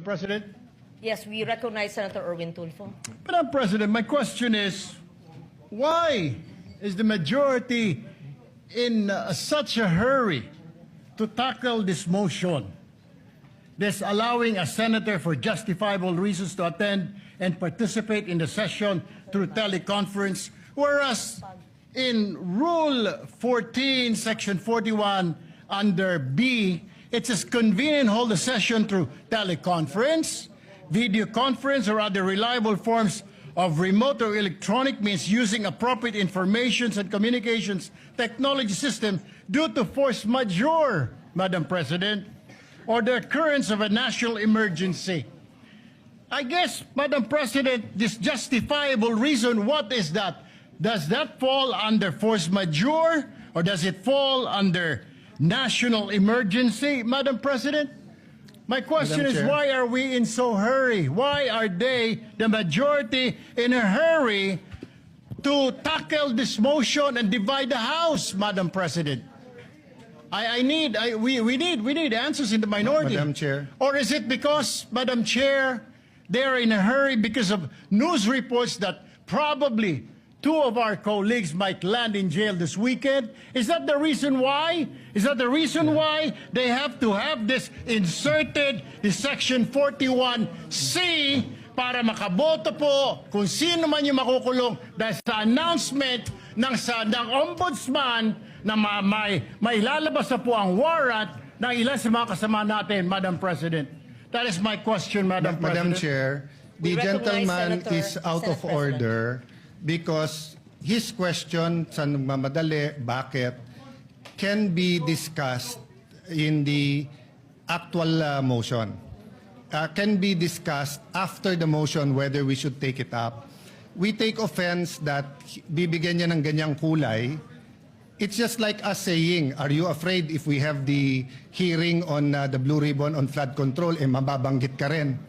President. Yes, we recognize Senator Erwin Tulfo. Madam President, my question is, why is the majority in such a hurry to tackle this motion? This allowing a senator for justifiable reasons to attend and participate in the session through teleconference, whereas in Rule 14, Section 41, under B, it says convene and hold a session through teleconference, video conference, or other reliable forms of remote or electronic means using appropriate information and communications technology system due to force majeure, Madam President, or the occurrence of a national emergency. I guess, Madam President, this justifiable reason, what is that? Does that fall under force majeure, or does it fall under national emergency, Madam President? My question Madam is, Chair. why are we in so hurry? Why are they, the majority, in a hurry to tackle this motion and divide the House, Madam President? We need answers in the minority. Madam Chair. Or is it because, Madam Chair, they're in a hurry because of news reports that probably two of our colleagues might land in jail this weekend? Is that the reason why? Is that the reason why they have to have this inserted in Section 41C para makaboto po kung sino man yung makukulong dahil sa announcement ng ombudsman na may lalabas na po ang warrant ng ilan sa mga kasama natin, Madam President? That is my question, Madam Madam President. Chair, the We recognize gentleman Senator- is out Senate of order because his question sa nagmamadali, bakit, can be discussed in the actual motion. Can be discussed after the motion whether we should take it up. We take offense that bibigyan niya ng ganyang kulay. It's just like us saying, are you afraid if we have the hearing on the Blue Ribbon on flood control, mababanggit ka rin?